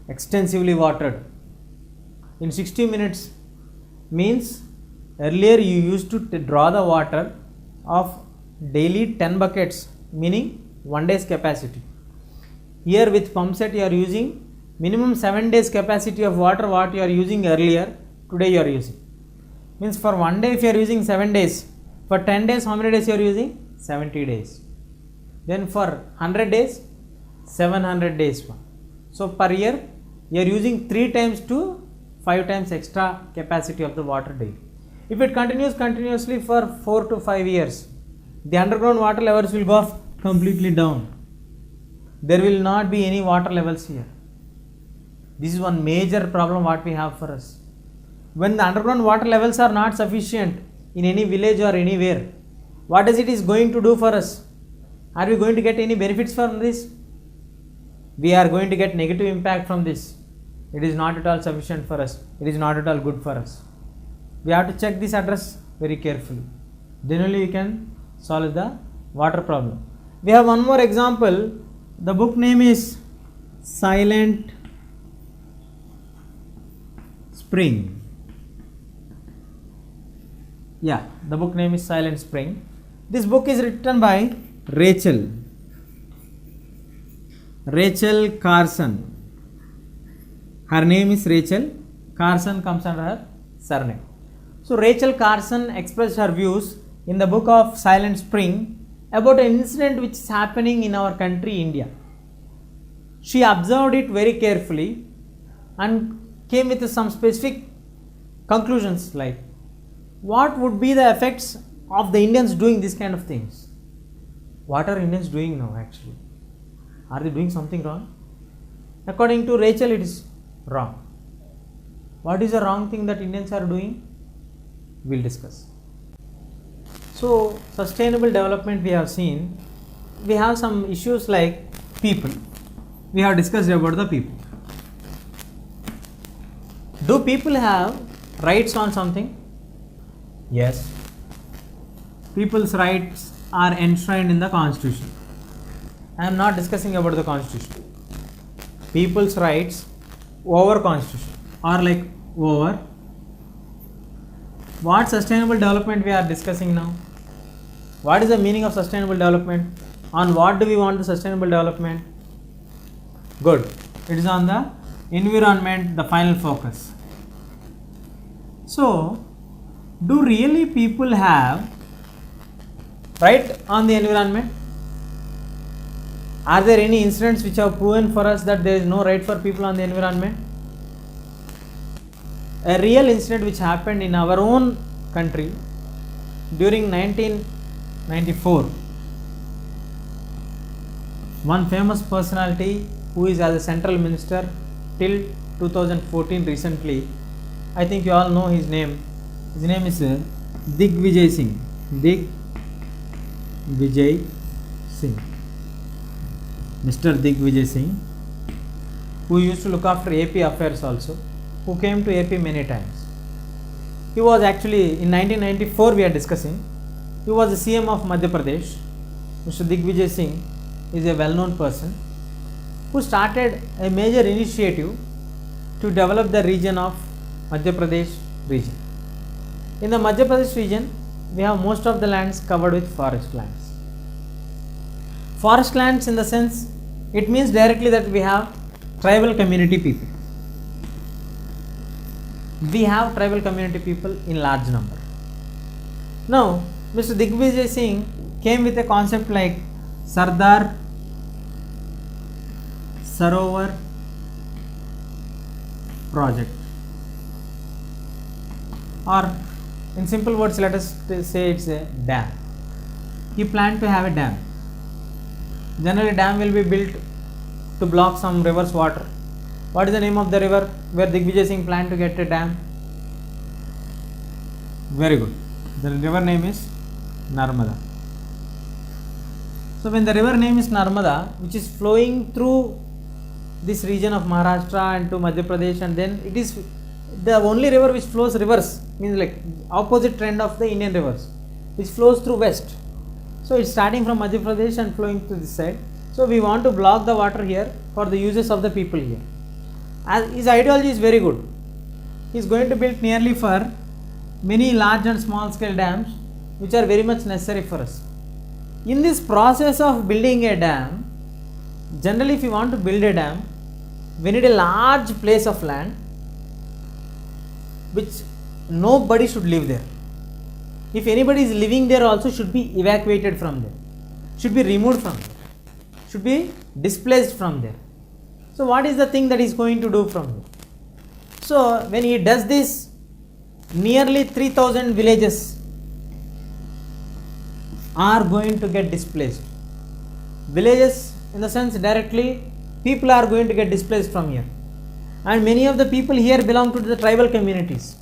extensively watered. In 60 minutes means earlier you used to draw the water of daily 10 buckets, meaning 1 day's capacity. Here with pump set you are using minimum 7 days capacity of water what you are using earlier, today you are using. Means for 1 day if you are using 7 days, for 10 days how many days you are using? 70 days. Then for 100 days, 700 days. So per year you are using 3 times to 5 times extra capacity of the water daily. If it continues continuously for 4 to 5 years, the underground water levels will go completely down. There will not be any water levels here. This is one major problem what we have for us. When the underground water levels are not sufficient in any village or anywhere, what is it is going to do for us? Are we going to get any benefits from this? We are going to get negative impact from this. It is not at all sufficient for us. It is not at all good for us. We have to check this address very carefully. Then only we can solve the water problem. We have one more example. The book name is Silent Spring. Yeah, the book name is Silent Spring. This book is written by Rachel Carson. Her name is Rachel. Carson comes under her surname. So Rachel Carson expressed her views in the book of Silent Spring about an incident which is happening in our country, India. She observed it very carefully and came with some specific conclusions like what would be the effects of the Indians doing this kind of things. What are Indians doing now actually? Are they doing something wrong? According to Rachel, it is wrong. What is the wrong thing that Indians are doing? We will discuss. So, sustainable development we have seen. We have some issues like people. We have discussed about the people. Do people have rights on something? Yes. People's rights are enshrined in the Constitution. I am not discussing about the Constitution. People's rights over Constitution or like over. What sustainable development we are discussing now? What is the meaning of sustainable development? On what do we want the sustainable development? Good. It is on the environment, the final focus. So, do really people have right on the environment? Are there any incidents which have proven for us that there is no right for people on the environment? A real incident which happened in our own country during 1994. One famous personality who is as a central minister till 2014 recently, I think you all know his name. His name is Digvijay Singh. Digvijay Singh. Mr. Digvijay Singh, who used to look after AP affairs also, who came to AP many times. He was actually in 1994 we are discussing. He was the CM of Madhya Pradesh. Mr. Digvijay Singh is a well-known person who started a major initiative to develop the region of Madhya Pradesh region. In the Madhya Pradesh region, we have most of the lands covered with forest lands. Forest lands in the sense, it means directly that we have tribal community people. We have tribal community people in large number. Now, Mr. Digvijay Singh came with a concept like Sardar Sarovar project, or in simple words let us say it's a dam. He planned to have a dam. Generally dam will be built to block some river's water. What is the name of the river where Digvijay Singh planned to get a dam? Very good. The river name is Narmada. So when the river name is Narmada, which is flowing through this region of Maharashtra and to Madhya Pradesh, and then it is the only river which flows reverse, means like opposite trend of the Indian rivers, which flows through west. So it's starting from Madhya Pradesh and flowing to this side. So we want to block the water here for the uses of the people here. As his ideology is very good. He is going to build nearly for many large and small scale dams which are very much necessary for us. In this process of building a dam, generally if you want to build a dam, we need a large place of land which nobody should live there. If anybody is living there also should be evacuated from there, should be removed from there, should be displaced from there. So what is the thing that he is going to do from there? So when he does this, nearly 3000 villages are going to get displaced. Villages in the sense directly people are going to get displaced from here, and many of the people here belong to the tribal communities.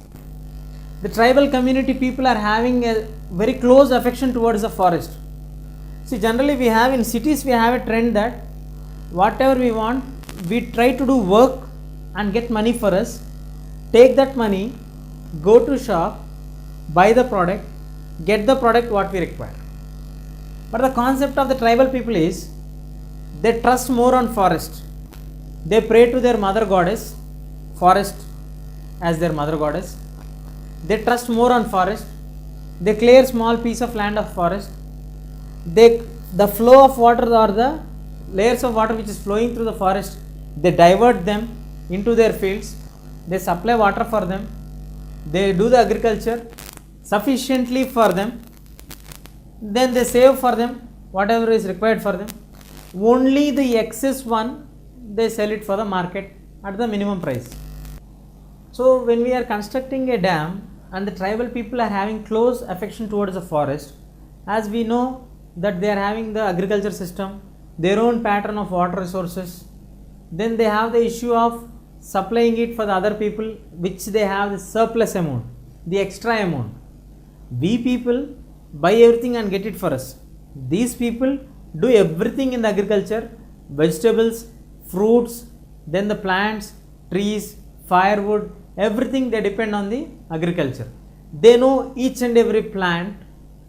The tribal community people are having a very close affection towards the forest. See, generally we have in cities, we have a trend that whatever we want, we try to do work and get money for us, take that money, go to shop, buy the product, get the product what we require. But the concept of the tribal people is they trust more on forest. They pray to their mother goddess, forest as their mother goddess. They trust more on forest. They clear small piece of land of forest. The flow of water or the layers of water which is flowing through the forest, they divert them into their fields. They supply water for them. They do the agriculture sufficiently for them. Then they save for them whatever is required for them. Only the excess one they sell it for the market at the minimum price. So when we are constructing a dam and the tribal people are having close affection towards the forest, as we know that they are having the agriculture system, their own pattern of water resources, then they have the issue of supplying it for the other people which they have the surplus amount, the extra amount. We people buy everything and get it for us. These people do everything in the agriculture, vegetables, fruits, then the plants, trees, firewood, everything they depend on the agriculture. They know each and every plant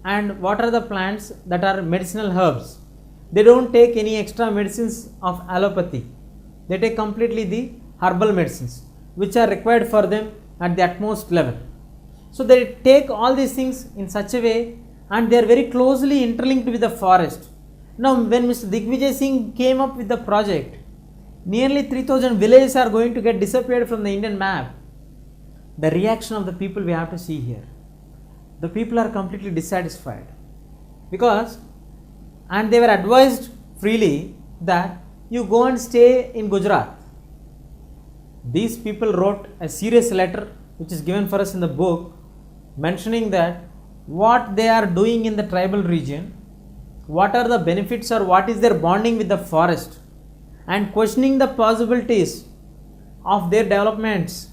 and what are the plants that are medicinal herbs. They don't take any extra medicines of allopathy. They take completely the herbal medicines which are required for them at the utmost level. So they take all these things in such a way and they are very closely interlinked with the forest. Now when Mr. Digvijay Singh came up with the project, nearly 3000 villages are going to get disappeared from the Indian map. The reaction of the people we have to see here. The people are completely dissatisfied because, and they were advised freely that you go and stay in Gujarat. These people wrote a serious letter which is given for us in the book, mentioning that what they are doing in the tribal region, what are the benefits or what is their bonding with the forest, and questioning the possibilities of their developments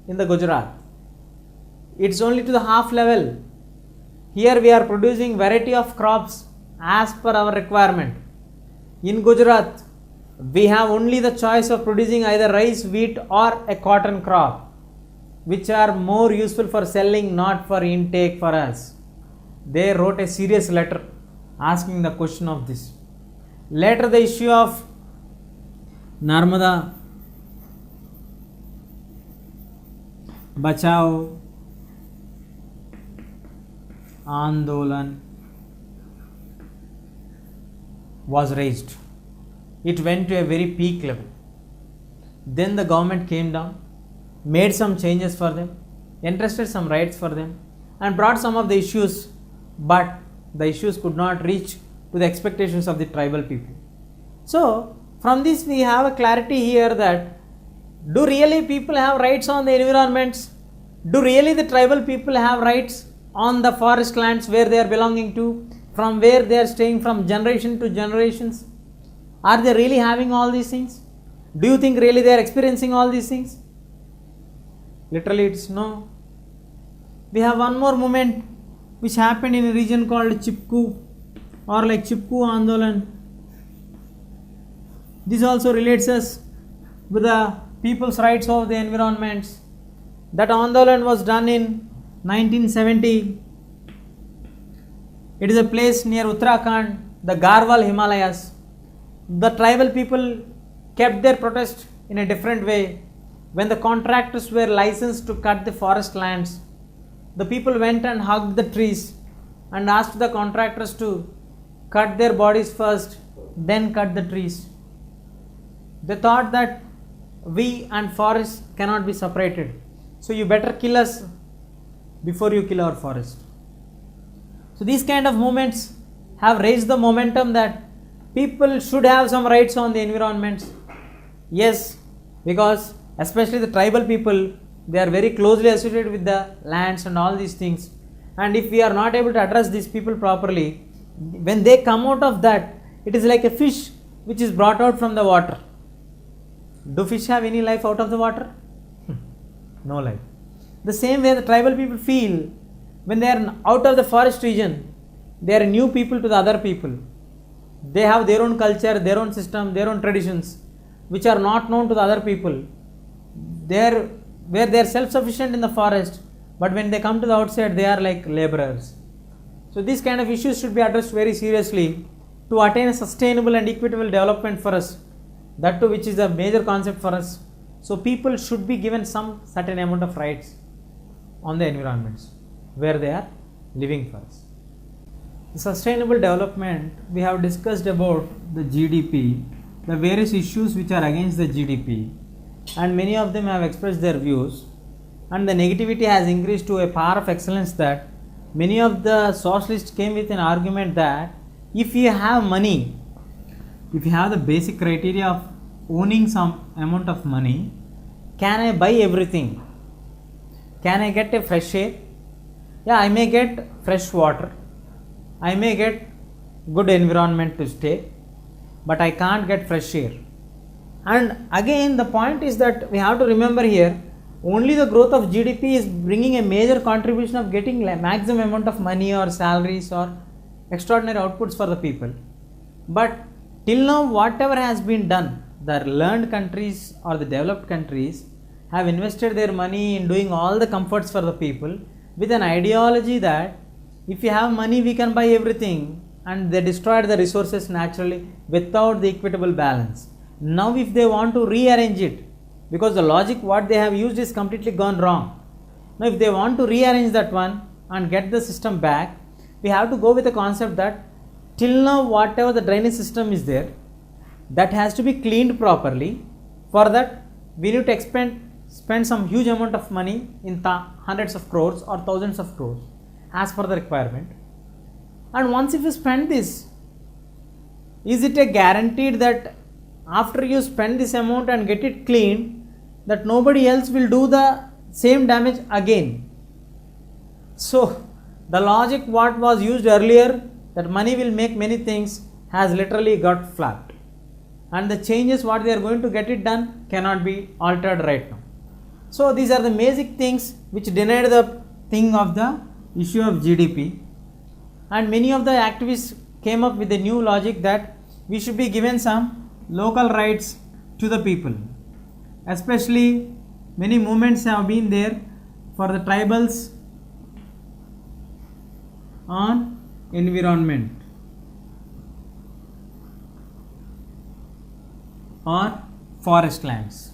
in the Gujarat. It's only to the half level. Here we are producing variety of crops as per our requirement. In Gujarat, we have only the choice of producing either rice, wheat or a cotton crop, which are more useful for selling, not for intake for us. They wrote a serious letter asking the question of this. Later the issue of Narmada Bachao Andolan was raised. It went to a very peak level. Then the government came down, made some changes for them, entrusted some rights for them and brought some of the issues, but the issues could not reach to the expectations of the tribal people. So from this we have a clarity here that do really people have rights on the environments? Do really the tribal people have rights on the forest lands where they are belonging to, from where they are staying from generation to generations? Are they really having all these things? Do you think really they are experiencing all these things? Literally it's no. We have one more movement which happened in a region called Chipko. or like Chipko Andolan. This also relates us with the people's rights of the environments. That Andolan was done in 1970. It is a place near Uttarakhand, the Garhwal Himalayas. The tribal people kept their protest in a different way. When the contractors were licensed to cut the forest lands, the people went and hugged the trees and asked the contractors to cut their bodies first, then cut the trees. They thought that we and forests cannot be separated. So you better kill us before you kill our forest. So these kind of movements have raised the momentum that people should have some rights on the environment. Yes, because especially the tribal people, they are very closely associated with the lands and all these things. And if we are not able to address these people properly, when they come out of that, it is like a fish which is brought out from the water. Do fish have any life out of the water? No life. The same way the tribal people feel when they are out of the forest region, they are new people to the other people. They have their own culture, their own system, their own traditions, which are not known to the other people. Where they are self-sufficient in the forest, but when they come to the outside, they are like laborers. So these kind of issues should be addressed very seriously to attain a sustainable and equitable development for us. That too, which is a major concept for us. So people should be given some certain amount of rights on the environments where they are living for us. The sustainable development, we have discussed about the GDP, the various issues which are against the GDP, and many of them have expressed their views, and the negativity has increased to a par of excellence that many of the socialists came with an argument that if you have money, if you have the basic criteria of owning some amount of money, can I buy everything? Can I get a fresh air? Yeah, I may get fresh water, I may get good environment to stay, but I can't get fresh air. And again, the point is that we have to remember here, only the growth of GDP is bringing a major contribution of getting maximum amount of money or salaries or extraordinary outputs for the people. But till now, whatever has been done, the learned countries or the developed countries have invested their money in doing all the comforts for the people with an ideology that if you have money, we can buy everything, and they destroyed the resources naturally without the equitable balance. Now if they want to rearrange it, because the logic what they have used is completely gone wrong. Now if they want to rearrange that one and get the system back, we have to go with the concept that till now whatever the drainage system is there, that has to be cleaned properly. For that we need to spend some huge amount of money in hundreds of crores or thousands of crores as per the requirement. And once if you spend this, is it a guaranteed that after you spend this amount and get it cleaned, that nobody else will do the same damage again? So the logic what was used earlier, that money will make many things, has literally got flapped, and the changes what they are going to get it done cannot be altered right now. So these are the basic things which denied the thing of the issue of GDP, and many of the activists came up with a new logic that we should be given some local rights to the people. Especially many movements have been there for the tribals on environment or forest lands.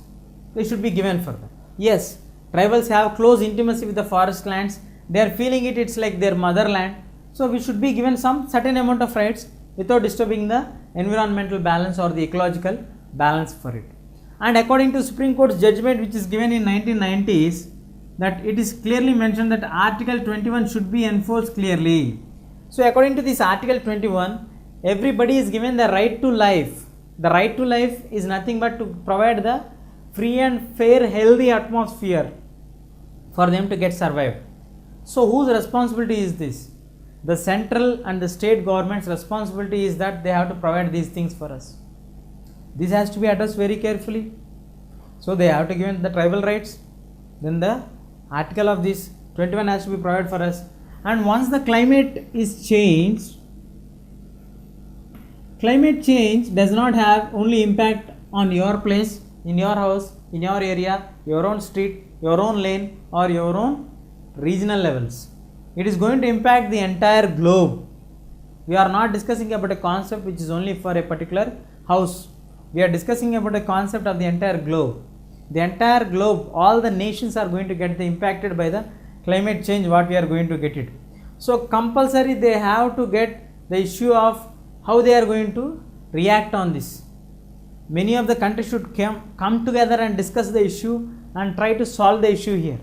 They should be given for that. Yes, tribals have close intimacy with the forest lands. They are feeling it, it's like their motherland. So we should be given some certain amount of rights without disturbing the environmental balance or the ecological balance for it. And according to Supreme Court's judgment which is given in 1990s, that it is clearly mentioned that Article 21 should be enforced clearly. So according to this Article 21, everybody is given the right to life. The right to life is nothing but to provide the free and fair healthy atmosphere for them to get survived. So whose responsibility is this? The central and the state government's responsibility is that they have to provide these things for us. This has to be addressed very carefully. So they have to give the tribal rights, then the article of this 21 has to be provided for us. And once the climate is changed, climate change does not have only impact on your place, in your house, in your area, your own street, your own lane, or your own regional levels. It is going to impact the entire globe. We are not discussing about a concept which is only for a particular house. We are discussing about a concept of the entire globe. The entire globe, all the nations are going to get impacted by the climate change, what we are going to get it. So compulsory they have to get the issue of how they are going to react on this. Many of the countries should come together and discuss the issue and try to solve the issue here.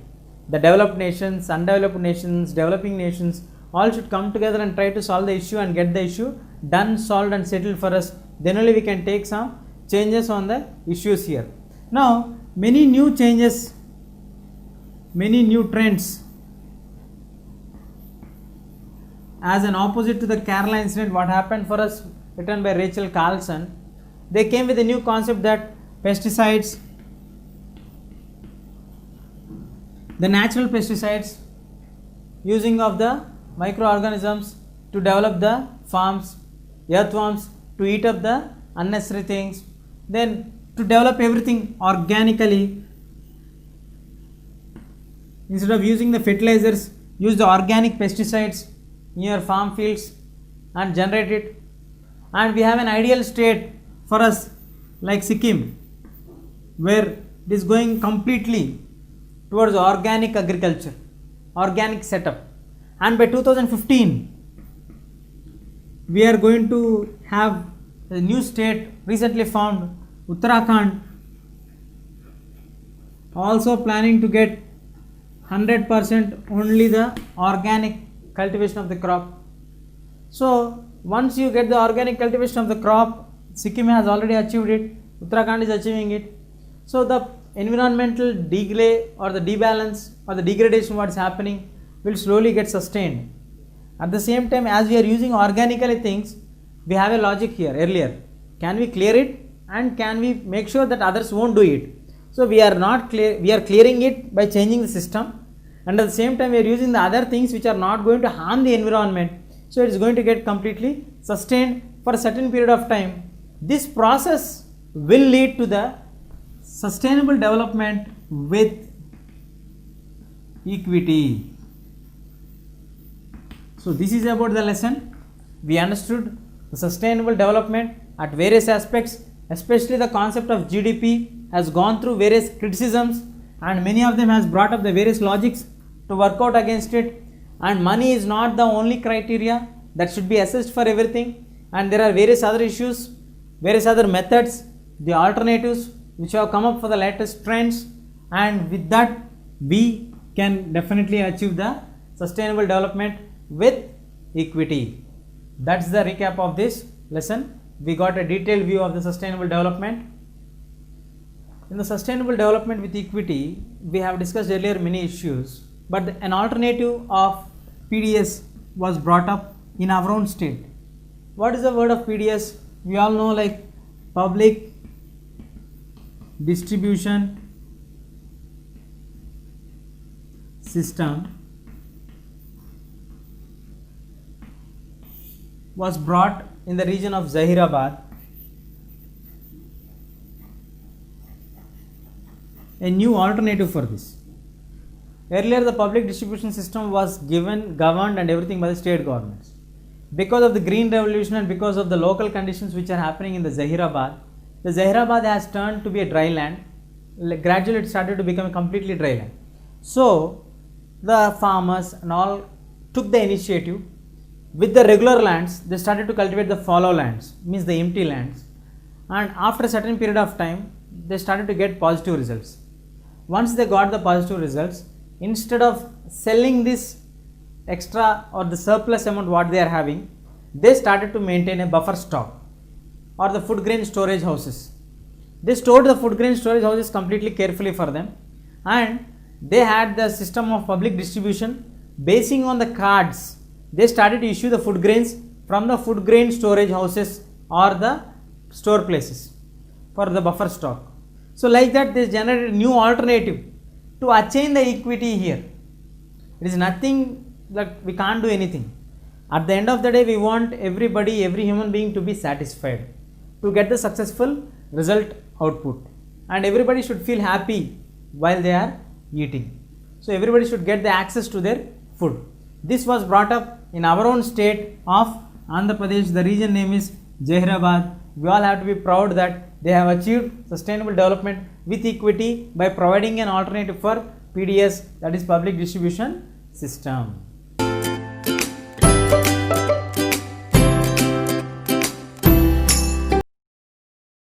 The developed nations, undeveloped nations, developing nations, all should come together and try to solve the issue and get the issue done, solved and settled for us. Then only we can take some changes on the issues here. Now, many new changes, many new trends as an opposite to the Kerala incident, what happened for us, written by Rachel Carlson. They came with a new concept that pesticides, the natural pesticides, using of the microorganisms to develop the farms, earthworms to eat up the unnecessary things, then to develop everything organically. Instead of using the fertilizers, use the organic pesticides in your farm fields and generate it. And we have an ideal state for us like Sikkim, where it is going completely towards organic agriculture, organic setup. And by 2015, we are going to have a new state recently found, Uttarakhand, also planning to get 100% only the organic cultivation of the crop. So once you get the organic cultivation of the crop, Sikkim has already achieved it, Uttarakhand is achieving it. So the environmental delay or the debalance or the degradation what is happening will slowly get sustained. At the same time, as we are using organically things, we have a logic here earlier. Can we clear it and can we make sure that others won't do it? So we are clearing it by changing the system, and at the same time we are using the other things which are not going to harm the environment. So it is going to get completely sustained for a certain period of time. This process will lead to the sustainable development with equity. So this is about the lesson. We understood the sustainable development at various aspects, especially the concept of GDP has gone through various criticisms, and many of them has brought up the various logics to work out against it. And money is not the only criteria that should be assessed for everything, and there are various other issues, various other methods, the alternatives which have come up for the latest trends, and with that we can definitely achieve the sustainable development with equity. That's the recap of this lesson. We got a detailed view of the sustainable development. In the sustainable development with equity, we have discussed earlier many issues, but an alternative of PDS was brought up in our own state. What is the word of PDS? We all know, like public distribution system was brought in the region of Zahirabad. A new alternative for this. Earlier the public distribution system was governed and everything by the state governments. Because of the green revolution and because of the local conditions which are happening in the Zahirabad has turned to be a dry land. Gradually it started to become a completely dry land. So the farmers and all took the initiative. With the regular lands, they started to cultivate the fallow lands, means the empty lands, and after a certain period of time, they started to get positive results. Once they got the positive results, instead of selling this extra or the surplus amount what they are having, they started to maintain a buffer stock or the food grain storage houses. They stored the food grain storage houses completely carefully for them, and they had the system of public distribution basing on the cards. They started to issue the food grains from the food grain storage houses or the store places for the buffer stock. So like that they generated a new alternative to attain the equity here. It is nothing that we can't do anything. At the end of the day, we want everybody, every human being to be satisfied, to get the successful result output, and everybody should feel happy while they are eating. So everybody should get the access to their food. This was brought up in our own state of Andhra Pradesh. The region name is Jahrabad. We all have to be proud that they have achieved sustainable development with equity by providing an alternative for PDS, that is public distribution system.